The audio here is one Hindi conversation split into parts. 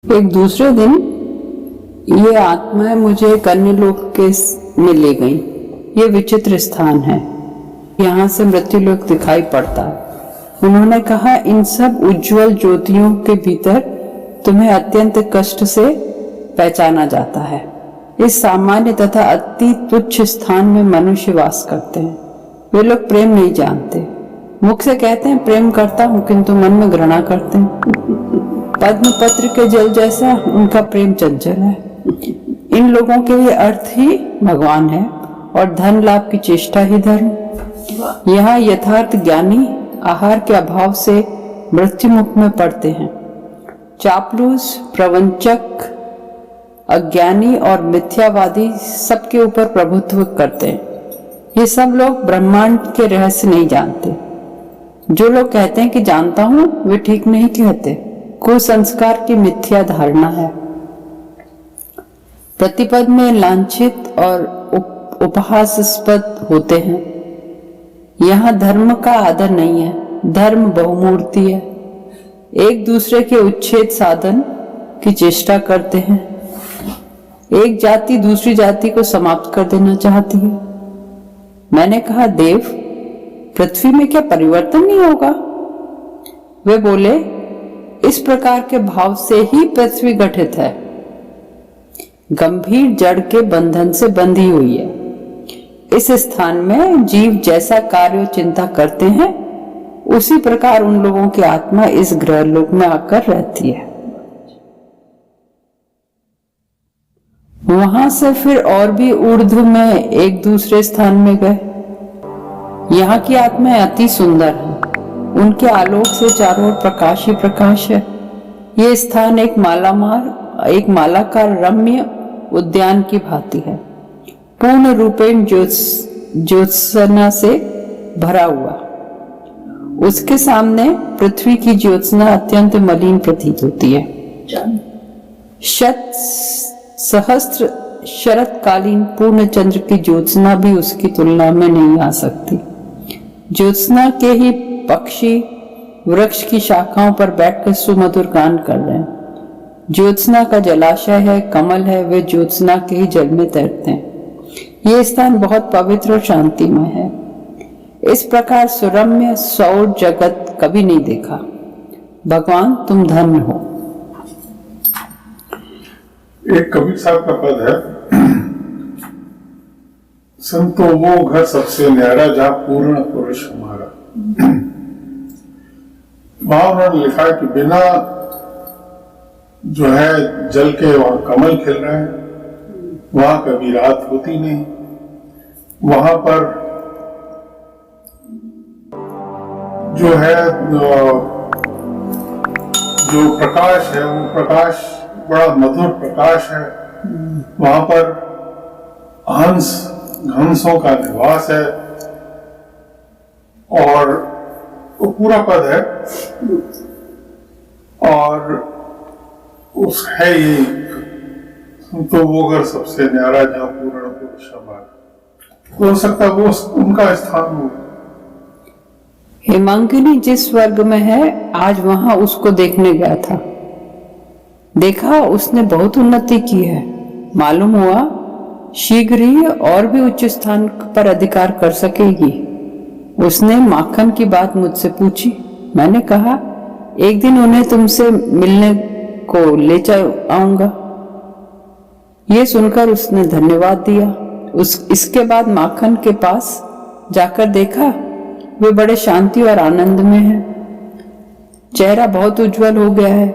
एक दूसरे दिन ये आत्माएं मुझे कन्यालोक के में ले गई। ये विचित्र स्थान है, यहाँ से मृत्युलोक दिखाई पड़ता है। उन्होंने कहा, इन सब उज्जवल ज्योतियों के भीतर तुम्हें अत्यंत कष्ट से पहचाना जाता है। इस सामान्य तथा अति तुच्छ स्थान में मनुष्य वास करते हैं। वे लोग प्रेम नहीं जानते, मुख से कहते हैं प्रेम करता हूँ, किंतु मन में घृणा करते हैं। पद्म पत्र के जल जैसा उनका प्रेम चंचल है। इन लोगों के लिए अर्थ ही भगवान है और धन लाभ की चेष्टा ही धर्म। यहाँ यथार्थ ज्ञानी आहार के अभाव से मृत्यु मुख में पड़ते हैं। चापलूस, प्रवंचक, अज्ञानी और मिथ्यावादी सबके ऊपर प्रभुत्व करते हैं। ये सब लोग ब्रह्मांड के रहस्य नहीं जानते। जो लोग कहते हैं कि जानता हूं, वे ठीक नहीं कहते। कुसंस्कार की मिथ्या धारणा है। प्रतिपद में लांछित और उपहासास्पद होते हैं। यहाँ धर्म का आदर नहीं है। धर्म बहुमूर्ति है। एक दूसरे के उच्छेद साधन की चेष्टा करते हैं। एक जाति दूसरी जाति को समाप्त कर देना चाहती है। मैंने कहा, देव, पृथ्वी में क्या परिवर्तन नहीं होगा? वे बोले, इस प्रकार के भाव से ही पृथ्वी गठित है। गंभीर जड़ के बंधन से बंधी हुई है। इस स्थान में जीव जैसा कार्य चिंता करते हैं, उसी प्रकार उन लोगों की आत्मा इस ग्रह लोक में आकर रहती है। वहां से फिर और भी ऊर्ध्व में एक दूसरे स्थान में गए। यहाँ की आत्माएं अति सुंदर हैं। उनके आलोक से चारों ओर प्रकाश ही प्रकाश है। ये स्थान एक मालाकार रम्य उद्यान की भांति है, पूर्ण रूपेण ज्योत्सना से भरा हुआ। उसके सामने पृथ्वी की ज्योत्सना अत्यंत मलिन प्रतीत होती है। सहस्त्र शरतकालीन पूर्ण चंद्र की ज्योत्सना भी उसकी तुलना में नहीं आ सकती। ज्योत्सना के ही पक्षी वृक्ष की शाखाओं पर बैठकर सुमधुर गान कर रहे हैं। ज्योत्सना का जलाशय है, कमल है, वे ज्योत्सना के ही जल में तैरते हैं। ये स्थान बहुत पवित्र और शांतिमय है। इस प्रकार सुरम्य सौर जगत कभी नहीं देखा। भगवान, तुम धन्य हो। एक कबीर साहब का पद है, संतो वो घर सबसे न्यारा जहाँ पूर्ण पुरुष हमारा। वहां उन्होंने लिखा है कि बिना जो है जल के वहां कमल खिल रहे हैं, वहां कभी रात होती नहीं। वहां पर जो है जो प्रकाश है, वो प्रकाश बड़ा मधुर प्रकाश है। वहां पर हंसों का निवास है और वो पूरा पद है। और उस है ये, तो वो घर सबसे न्यारा जहाँ पूर्ण पुरुष हमारा। हो सकता है वो उनका स्थान हो। हेमांगिनी जिस वर्ग में है, आज वहां उसको देखने गया था। देखा, उसने बहुत उन्नति की है। मालूम हुआ शीघ्र ही और भी उच्च स्थान पर अधिकार कर सकेगी। उसने माखन की बात मुझसे पूछी। मैंने कहा, एक दिन उन्हें तुमसे मिलने को ले आऊंगा। ये सुनकर उसने धन्यवाद दिया। इसके बाद माखन के पास जाकर देखा, वे बड़े शांति और आनंद में हैं। चेहरा बहुत उज्जवल हो गया है।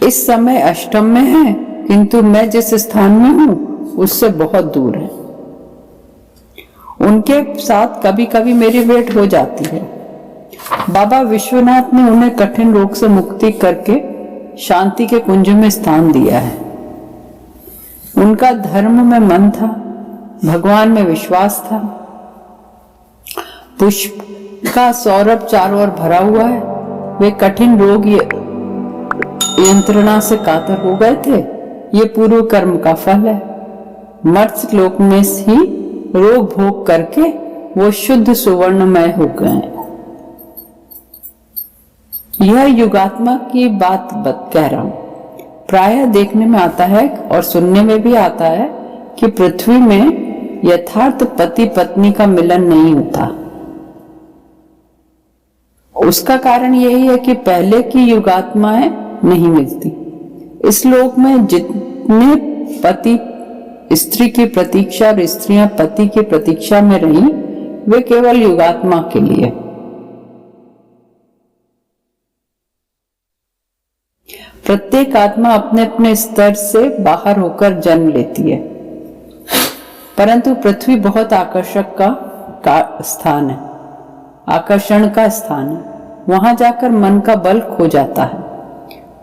इस समय अष्टम में है, किंतु मैं जिस स्थान में हूं उससे बहुत दूर है। उनके साथ कभी कभी मेरी भेंट हो जाती है। बाबा विश्वनाथ ने उन्हें कठिन रोग से मुक्ति करके शांति के कुंज में स्थान दिया है। उनका धर्म में मन था, भगवान में विश्वास था। पुष्प का सौरभ चारों ओर भरा हुआ है। वे कठिन रोग यंत्रणा से कातर हो गए थे। ये पूर्व कर्म का फल है। मर्त्य लोक में ही रोग भोग करके वो शुद्ध सुवर्णमय हो गए। यह युगात्मा की बात कह रहा हूं। प्रायः देखने में आता है और सुनने में भी आता है कि पृथ्वी में यथार्थ पति पत्नी का मिलन नहीं होता। उसका कारण यही है कि पहले की युगात्माएं नहीं मिलती। इस लोक में जितने पति स्त्री की प्रतीक्षा और स्त्रियां पति की प्रतीक्षा में रही, वे केवल युगात्मा के लिए। प्रत्येक आत्मा अपने अपने स्तर से बाहर होकर जन्म लेती है, परंतु पृथ्वी बहुत आकर्षक का स्थान है, आकर्षण का स्थान है। वहां जाकर मन का बल खो जाता है,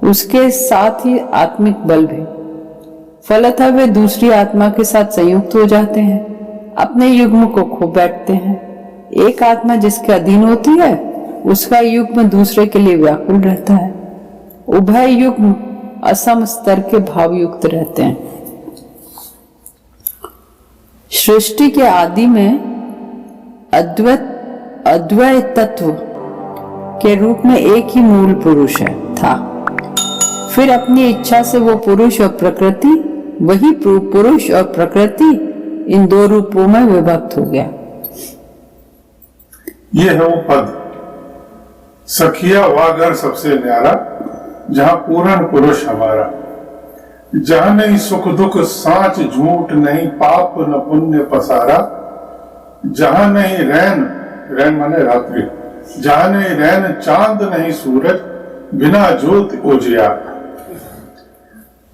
उसके साथ ही आत्मिक बल भी। फलतः वे दूसरी आत्मा के साथ संयुक्त हो जाते हैं, अपने युग्म को खो बैठते हैं। एक आत्मा जिसके अधीन होती है, उसका युग्म दूसरे के लिए व्याकुल रहता है। उभय युग्म असम स्तर के भाव युक्त रहते हैं। सृष्टि के आदि में अद्वैत तत्व के रूप में एक ही मूल पुरुष था। फिर अपनी इच्छा से वो पुरुष और प्रकृति, वही पुरुष और प्रकृति इन दो रूपों में विभक्त हो गया। ये है वो पद, सखिया वह घर सबसे न्यारा, जहां पूर्ण पुरुष हमारा। जहां नहीं सुख दुख साच झूठ नहीं, पाप न पुण्य पसारा। जहां नहीं रैन माने रात्रि, जहां नहीं रैन चांद नहीं सूरज, बिना ज्योत उजियार।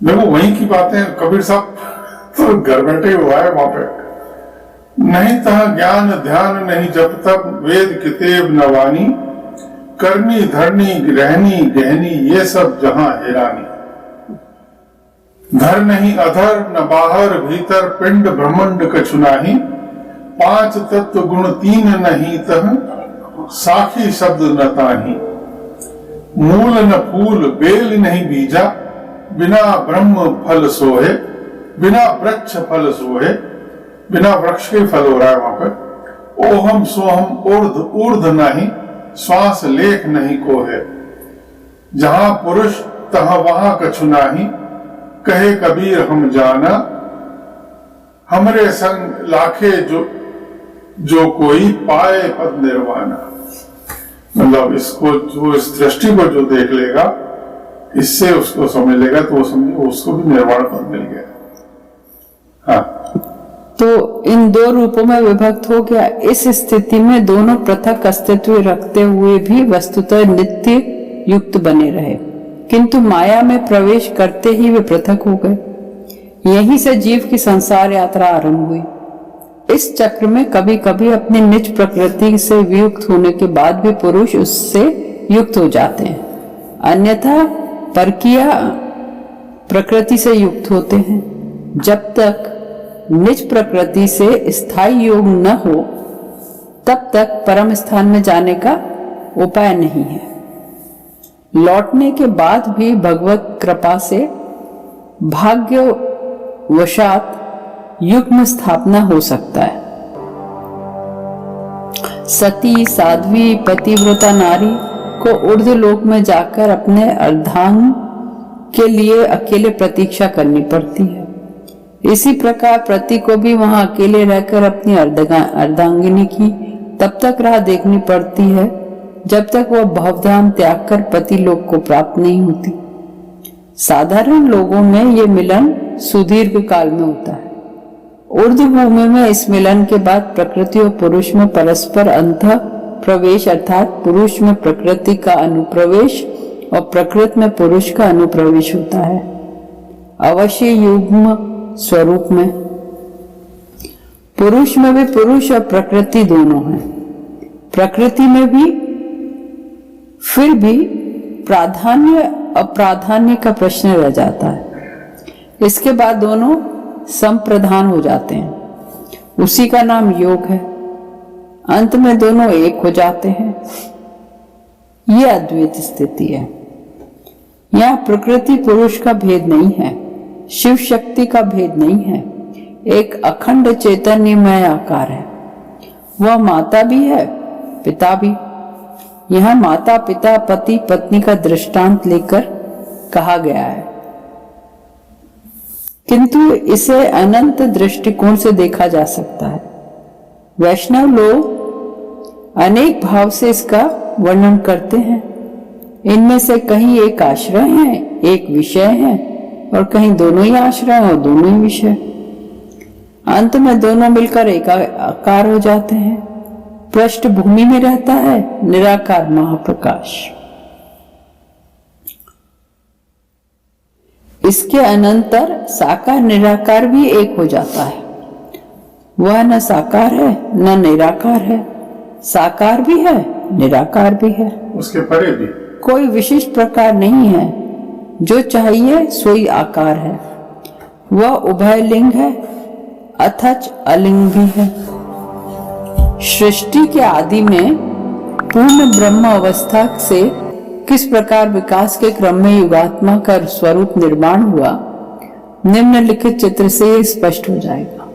देखो वहीं की बातें कबीर साहब तो घर बैठे हुआ है वहां पे। नहीं तहां ज्ञान ध्यान नहीं जब तक, वेद किताब नवानी, करनी धरनी रहनी गहनी, ये सब जहां हैरानी। घर नहीं अधर न बाहर भीतर, पिंड ब्रह्मंड कछु नाही। पांच तत्व गुण तीन नहीं तह, साखी शब्द न ताही। मूल न फूल बेल नहीं बीजा, बिना ब्रह्म फल सोहे, बिना वृक्ष फल सोहे। बिना वृक्ष के फल हो रहा है वहां पर। ओहम सोहम ऊर्ध नहीं, श्वास लेख नहीं को है। जहां पुरुष तहां वहां कछु नाही, कहे कबीर हम जाना। हमरे संग लाखे जो कोई पाए पद निर्वाणा। मतलब इसको जो इस दृष्टि को जो देख लेगा, इससे उसको समझ लेगा, तो वो समझे उसको भी निर्वाण पद मिल गया। हाँ, तो इन दो रूपों में विभक्त हो गया। इस स्थिति में दोनों पृथक अस्तित्व रखते हुए भी वस्तुतः नित्य युक्त बने रहे, किंतु माया में प्रवेश करते ही वे पृथक हो गए। यहीं से जीव की संसार यात्रा आरंभ हुई। इस चक्र में कभी कभी अपनी निज प्रकृति से वियुक्त होने के बाद भी पुरुष उससे युक्त हो जाते हैं, अन्यथा परकीय प्रकृति से युक्त होते हैं। जब तक निज प्रकृति से स्थायी योग न हो, तब तक परम स्थान में जाने का उपाय नहीं है। लौटने के बाद भी भगवत कृपा से भाग्यवशात युग्म स्थापना हो सकता है। सती साध्वी पतिव्रता नारी को ऊर्ध्वलोक में जाकर अपने अर्धांग के लिए अकेले प्रतीक्षा करनी पड़ती है। इसी प्रकार पति को भी वहां अकेले रहकर अपनी अर्धांगिनी की तब तक राह देखनी पड़ती है जब तक वह भवधाम त्याग कर पति लोक को प्राप्त नहीं होती। साधारण लोगों में ये मिलन सुदीर्घ काल में होता है। ऊर्ध्व भूमि में इस मिलन के बाद प्रकृति और पुरुष में परस्पर अंतः प्रवेश, अर्थात पुरुष में प्रकृति का अनुप्रवेश और प्रकृति में पुरुष का अनुप्रवेश होता है। अवश्य युग्म स्वरूप में पुरुष में भी पुरुष और प्रकृति दोनों हैं। प्रकृति में भी फिर भी प्राधान्य अप्राधान्य का प्रश्न रह जाता है। इसके बाद दोनों संप्रधान हो जाते हैं, उसी का नाम योग है। अंत में दोनों एक हो जाते हैं। यह अद्वैत स्थिति है। यहां प्रकृति पुरुष का भेद नहीं है, शिव शक्ति का भेद नहीं है। एक अखंड चैतन्यमय आकार है। वह माता भी है, पिता भी। यहाँ माता पिता पति पत्नी का दृष्टांत लेकर कहा गया है, किंतु इसे अनंत दृष्टिकोण से देखा जा सकता है। वैष्णव लोग अनेक भाव से इसका वर्णन करते हैं। इनमें से कहीं एक आश्रय है, एक विषय है, और कहीं दोनों ही आश्रय और दोनों ही विषय। अंत में दोनों मिलकर एकाकार हो जाते हैं। पृष्ठभूमि में रहता है निराकार महाप्रकाश। इसके अनंतर साकार निराकार भी एक हो जाता है। वह न साकार है न निराकार है, साकार भी है निराकार भी है, उसके परे भी कोई विशिष्ट प्रकार नहीं है। जो चाहिए सोई आकार है। वह उभय लिंग है अथच अलिंग भी है। सृष्टि के आदि में पूर्ण ब्रह्म अवस्था से किस प्रकार विकास के क्रम में युगात्मा का स्वरूप निर्माण हुआ, निम्नलिखित चित्र से यह स्पष्ट हो जाएगा।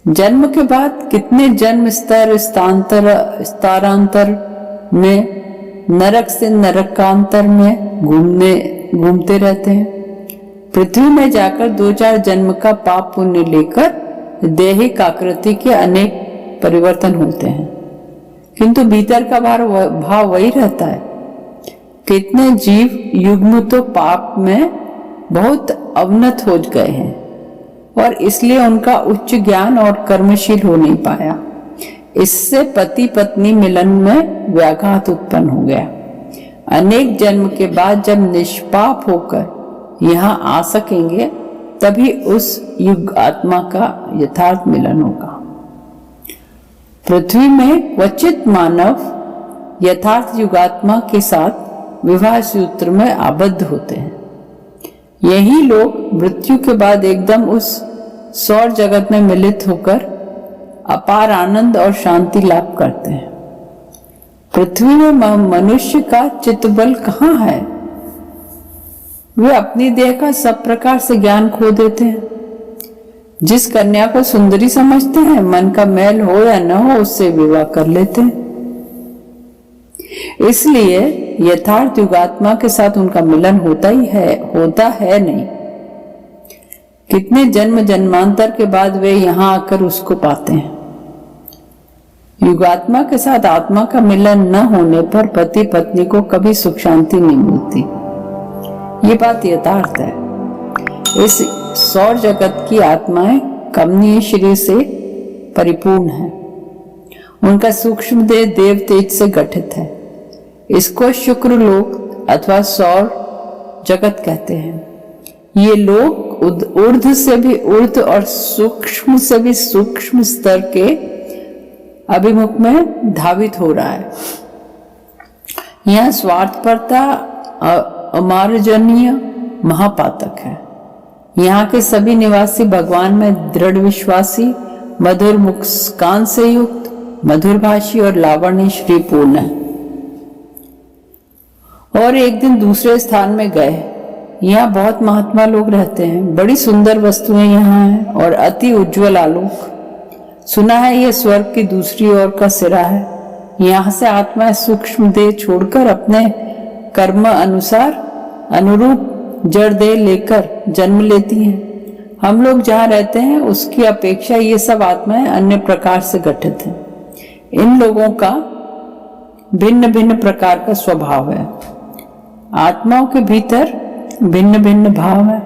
जन्म के बाद कितने जन्म स्तर स्थानांतर में, नरक से नरकांतर में घूमते रहते हैं। पृथ्वी में जाकर 2-4 जन्म का पाप पुण्य लेकर दैहिक आकृति के अनेक परिवर्तन होते हैं, किंतु भीतर का भाव वही रहता है। कितने जीव युग्म तो पाप में बहुत अवनत हो गए हैं और इसलिए उनका उच्च ज्ञान और कर्मशील हो नहीं पाया। इससे पति पत्नी मिलन में व्याघात उत्पन्न हो गया। अनेक जन्म के बाद जब निष्पाप होकर यहाँ आ सकेंगे तभी उस युग आत्मा का यथार्थ मिलन होगा। पृथ्वी में क्वचित मानव यथार्थ युगात्मा के साथ विवाह सूत्र में आबद्ध होते हैं। यही लोग मृत्यु के बाद एकदम उस सौर जगत में मिलित होकर अपार आनंद और शांति लाभ करते हैं। पृथ्वी में मनुष्य का चित्तबल कहाँ है? वे अपनी देह का सब प्रकार से ज्ञान खो देते हैं। जिस कन्या को सुंदरी समझते हैं, मन का मैल हो या न हो, उससे विवाह कर लेते हैं। इसलिए यथार्थ युगात्मा के साथ उनका मिलन होता है नहीं। कितने जन्म जन्मांतर के बाद वे यहाँ आकर उसको पाते हैं। युगात्मा के साथ आत्मा का मिलन न होने पर पति पत्नी को कभी सुख शांति नहीं मिलती। ये बात यथार्थ है। इस सौर जगत की आत्माएं कमनीय शरीर से परिपूर्ण है। उनका सूक्ष्म देह देव तेज से गठित है। इसको शुक्र लोक अथवा सौर जगत कहते हैं। ये लोग ऊर्ध्व से भी ऊर्ध्व और सूक्ष्म से भी सूक्ष्म स्तर के अभिमुख में धावित हो रहा है। यह स्वार्थपरता अमार्जनीय महापातक है। यहाँ के सभी निवासी भगवान में दृढ़ विश्वासी, मधुर मुस्कान से युक्त, मधुर भाषी और लावण्य श्रीपूर्ण है। और एक दिन दूसरे स्थान में गए। यहाँ बहुत महात्मा लोग रहते हैं। बड़ी सुंदर वस्तुएं यहाँ हैं और अति उज्जवल आलोक। सुना है यह स्वर्ग की दूसरी ओर का सिरा है। यहाँ से आत्मा सूक्ष्म देह छोड़कर अपने कर्म अनुरूप जड़ देह लेकर जन्म लेती हैं। हम लोग जहाँ रहते हैं उसकी अपेक्षा ये सब आत्माएं अन्य प्रकार से गठित हैं। इन लोगों का भिन्न भिन्न प्रकार का स्वभाव है। आत्माओं के भीतर भिन्न भिन्न भाव है,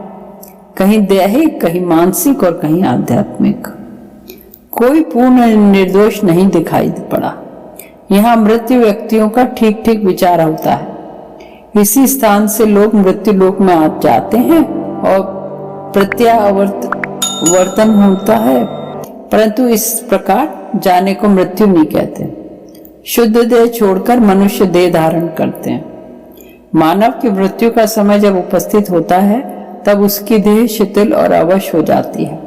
कहीं दैहिक, कहीं मानसिक और कहीं आध्यात्मिक। कोई पूर्ण निर्दोष नहीं दिखाई पड़ा। यहाँ मृत्यु व्यक्तियों का ठीक ठीक विचार होता है। इसी स्थान से लोग मृत्यु लोक में आ जाते हैं और प्रत्यावर्तन होता है, परंतु इस प्रकार जाने को मृत्यु नहीं कहते। शुद्ध देह छोड़कर मनुष्य देह धारण करते हैं। मानव की मृत्यु का समय जब उपस्थित होता है तब उसकी देह शिथिल और अवश हो जाती है।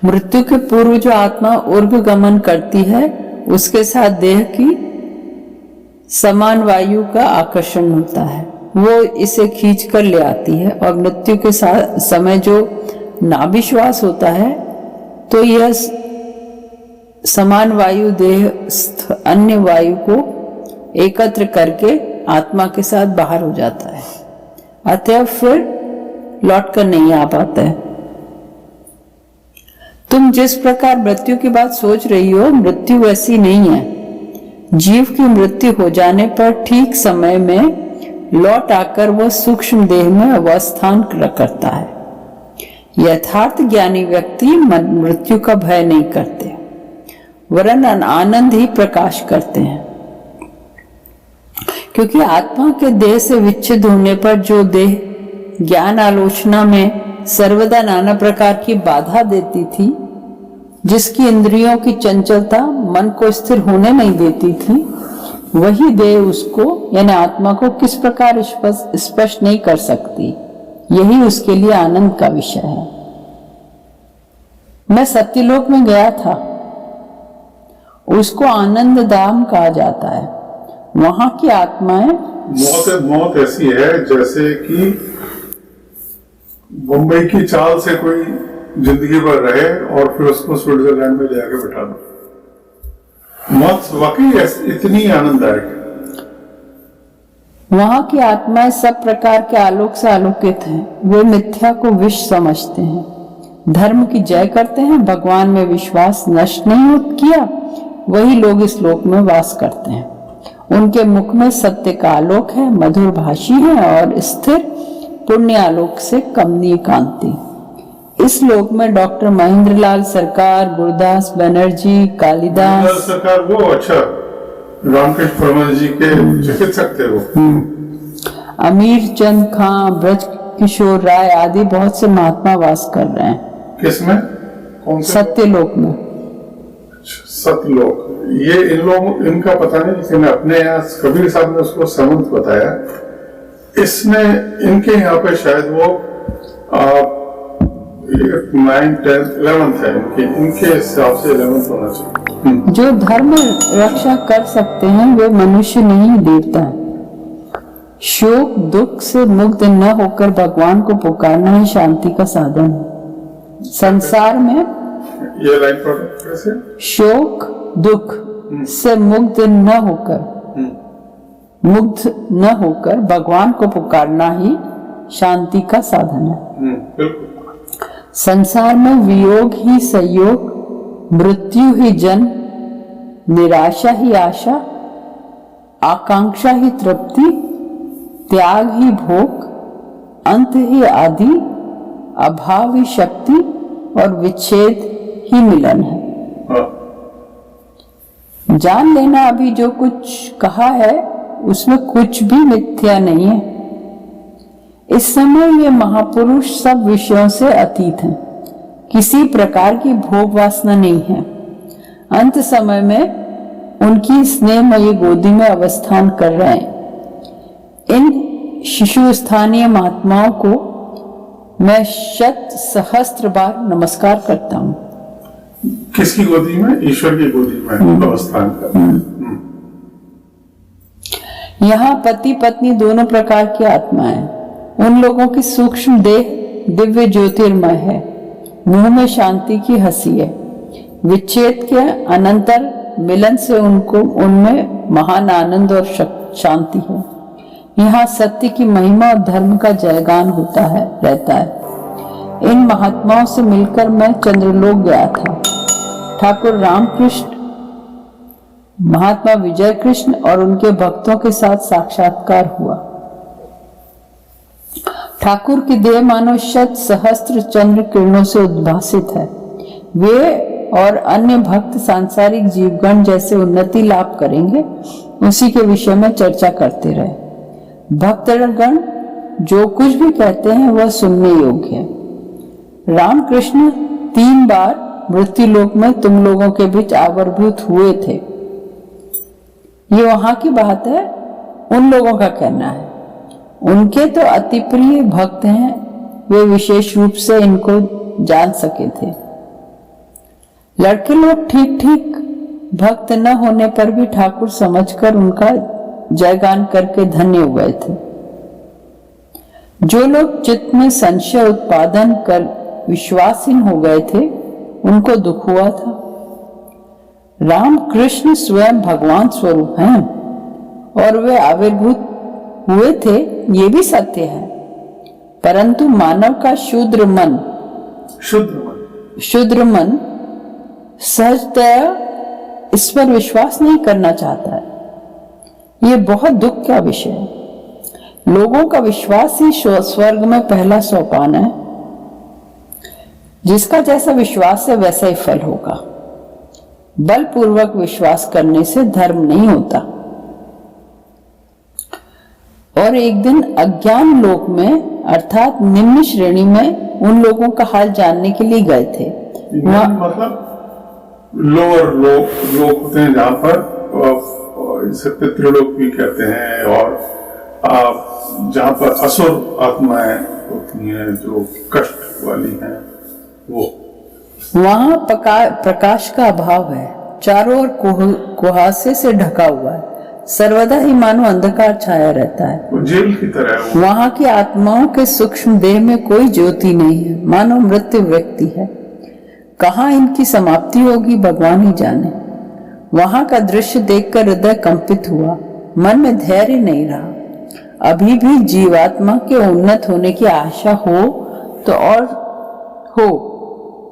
मृत्यु के पूर्व जो आत्मा ऊर्ध्व गमन करती है उसके साथ देह की समान वायु का आकर्षण होता है। वो इसे खींच कर ले आती है और मृत्यु के साथ समय जो नाभिश्वास होता है तो यह समान वायु देहस्थ अन्य वायु को एकत्र करके आत्मा के साथ बाहर हो जाता है, अतः फिर लौटकर नहीं आ पाता है। तुम जिस प्रकार मृत्यु की बात सोच रही हो, मृत्यु वैसी नहीं है। जीव की मृत्यु हो जाने पर ठीक समय में लौट आकर वह सूक्ष्म देह में अवस्थान करता है। यथार्थ ज्ञानी व्यक्ति मृत्यु का भय नहीं करते, वरन आनंद ही प्रकाश करते हैं, क्योंकि आत्मा के देह से विच्छिन्न होने पर जो देह ज्ञान आलोचना में सर्वदा नाना प्रकार की बाधा देती थी, जिसकी इंद्रियों की चंचलता मन को स्थिर होने नहीं देती थी, वही देह उसको यानी आत्मा को किस प्रकार स्पर्श नहीं कर सकती। यही उसके लिए आनंद का विषय है। मैं सत्यलोक में गया था, उसको आनंद धाम कहा जाता है। वहां की आत्माएं मौत ऐसी है जैसे कि मुंबई की चाल से कोई जिंदगी भर रहे और फिर उसको स्विट्जरलैंड में ले आके बैठा दो। मौत वाकई इतनी आनंददायक है। वहां की आत्माएं सब प्रकार के आलोक से आलोकित हैं। वे मिथ्या को विष समझते हैं, धर्म की जय करते हैं, भगवान में विश्वास नष्ट नहीं किया, वही लोग इस लोक में वास करते हैं। उनके मुख में सत्य का आलोक है, मधुर भाषी है और स्थिर पुण्य आलोक से कमनीय कांति। इस लोक में डॉक्टर महेंद्र लाल सरकार, गुरदास बनर्जी, कालिदास सरकार, वो अच्छा रामकृष्ण परमहंस जी के चिकित्सक थे वो, अमीर चंद खां, ब्रज किशोर राय आदि बहुत से महात्मा वास कर रहे हैं। किसमें? कौन से? सत्यलोक में। सत्यलोक, ये इन लोग इनका पता नहीं, लेकिन अपने यहाँ कबीर साहब ने उसको समंत बताया। इसमें इनके यहाँ पे शायद वो 9, 10, 11th है इनके हिसाब से 11th होना चाहिए। जो धर्म रक्षा कर सकते हैं वे मनुष्य नहीं, देवता है। शोक दुख से मुक्त न होकर भगवान को पुकारना ही शांति का साधन है। संसार में ये लाइन पढ़ो कैसे? शोक दुख से मुक्त न होकर भगवान को पुकारना ही शांति का साधन है। बिल्कुल। संसार में वियोग ही संयोग, मृत्यु ही जन्म, निराशा ही आशा, आकांक्षा ही तृप्ति, त्याग ही भोग, अंत ही आदि, अभाव ही शक्ति और विच्छेद ही मिलन है। जान लेना, अभी जो कुछ कहा है उसमें कुछ भी मिथ्या नहीं है। इस समय ये महापुरुष सब विषयों से अतीत हैं, किसी प्रकार की भोग वासना नहीं है। अंत समय में उनकी स्नेहमयी गोदी में अवस्थान कर रहे हैं। इन शिशु स्थानीय महात्माओं को मैं 100 बार नमस्कार करता हूँ। किसकी गोदी में? ईश्वर की गोदी में अवस्थान कर। यहाँ पति पत्नी दोनों प्रकार की आत्माएं। उन लोगों की सूक्ष्म देह दिव्य ज्योतिर्मय है, मुंह में शांति की हंसी है। विच्छेद के अनंतर मिलन से उनमें महान आनंद और शांति है। यहाँ सत्य की महिमा और धर्म का जयगान रहता है। इन महात्माओं से मिलकर मैं चंद्रलोक गया था। ठाकुर रामकृष्ण, महात्मा विजय कृष्ण और उनके भक्तों के साथ साक्षात्कार हुआ। ठाकुर की देह मानो 100 चंद्र किरणों से उद्भासित है। वे और अन्य भक्त सांसारिक जीवगण जैसे उन्नति लाभ करेंगे, उसी के विषय में चर्चा करते रहे। भक्तगण जो कुछ भी कहते हैं वह सुनने योग्य है। रामकृष्ण 3 बार मृत्यु लोक में तुम लोगों के बीच आविर्भूत हुए थे। ये वहां की बात है, उन लोगों का कहना है। उनके तो अति प्रिय भक्त हैं, वे विशेष रूप से इनको जान सके थे। लड़के लोग ठीक ठीक भक्त न होने पर भी ठाकुर समझकर उनका जयगान करके धन्य हुए थे। जो लोग चित्त में संशय उत्पादन कर विश्वासहीन हो गए थे, उनको दुख हुआ था। राम कृष्ण स्वयं भगवान स्वरूप हैं और वे आविर्भूत हुए थे, ये भी सत्य है। परंतु मानव का शूद्र मन सहजतया इस पर विश्वास नहीं करना चाहता है। ये बहुत दुख का विषय है। लोगों का विश्वास ही स्वर्ग में पहला सोपान है। जिसका जैसा विश्वास है वैसा ही फल होगा। बलपूर्वक विश्वास करने से धर्म नहीं होता। और एक दिन अज्ञान लोक में अर्थात निम्न श्रेणी में उन लोगों का हाल जानने के लिए गए थे। मतलब लोअर लोग होते हैं जहाँ पर इसे पितृलोक भी कहते हैं, और जहाँ पर असुर आत्माएं होती हैं जो कष्ट वाली हैं, वो वहां प्रकाश का अभाव है। चारों ओर कुहासे से ढका हुआ है। सर्वदा ही मानो अंधकार छाया रहता है। जेल की तरह। वहां की आत्माओं के सूक्ष्म देह में कोई ज्योति नहीं है, मानो मृत्यु व्यक्ति है। कहाँ इनकी समाप्ति होगी भगवान ही जाने। वहां का दृश्य देखकर हृदय कंपित हुआ, मन में धैर्य नहीं रहा। अभी भी जीवात्मा के उन्नत होने की आशा हो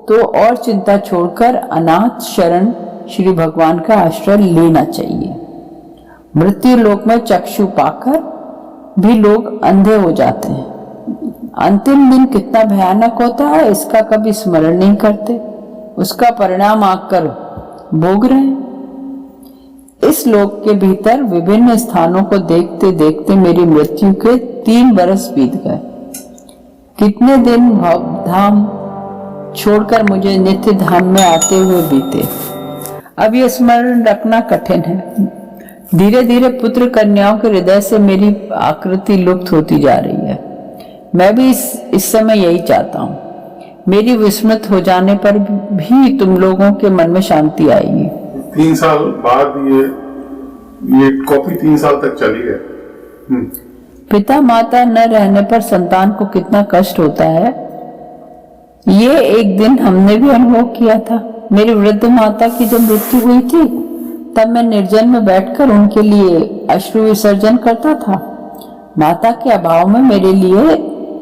तो और चिंता छोड़कर अनाथ शरण श्री भगवान का आश्रय लेना चाहिए। मृत्यु लोक में चक्षु पाकर भी लोग अंधे हो जाते हैं। अंतिम दिन कितना भयानक होता है इसका कभी स्मरण नहीं करते। उसका परिणाम आकर भोग रहे हैं। इस लोक के भीतर विभिन्न स्थानों को देखते देखते मेरी मृत्यु के 3 बरस बीत गए। कितने दिन भवधाम छोड़कर मुझे नित्य धाम में आते हुए बीते। अब यह स्मरण रखना कठिन है। धीरे धीरे पुत्र कन्याओं के हृदय से मेरी आकृति लुप्त होती जा रही है। मैं भी इस समय यही चाहता हूँ। मेरी विस्मृत हो जाने पर भी तुम लोगों के मन में शांति आएगी। 3 साल बाद ये कॉपी 3 साल तक चली है। पिता माता न रहने पर संतान को कितना कष्ट होता है, ये एक दिन हमने भी अनुभव किया था। मेरी वृद्ध माता की जब मृत्यु हुई थी तब मैं निर्जन में बैठकर उनके लिए अश्रु विसर्जन करता था। माता के अभाव में मेरे लिए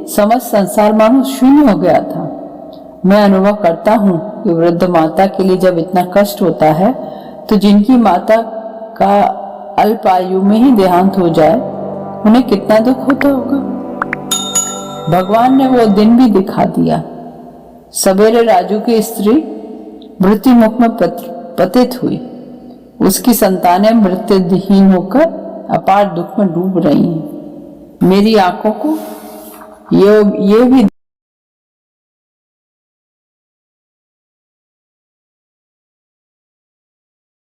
समस्त संसार मानो शून्य हो गया था। मैं अनुभव करता हूँ कि वृद्ध माता के लिए जब इतना कष्ट होता है तो जिनकी माता का अल्प आयु में ही देहांत हो जाए उन्हें कितना दुख होता होगा। भगवान ने वो दिन भी दिखा दिया। सवेरे राजू की स्त्री मृत्यु मुख में पतित हुई। उसकी संतानें मृत्युहीन होकर अपार दुख में डूब रही हैं। मेरी आंखों को ये भी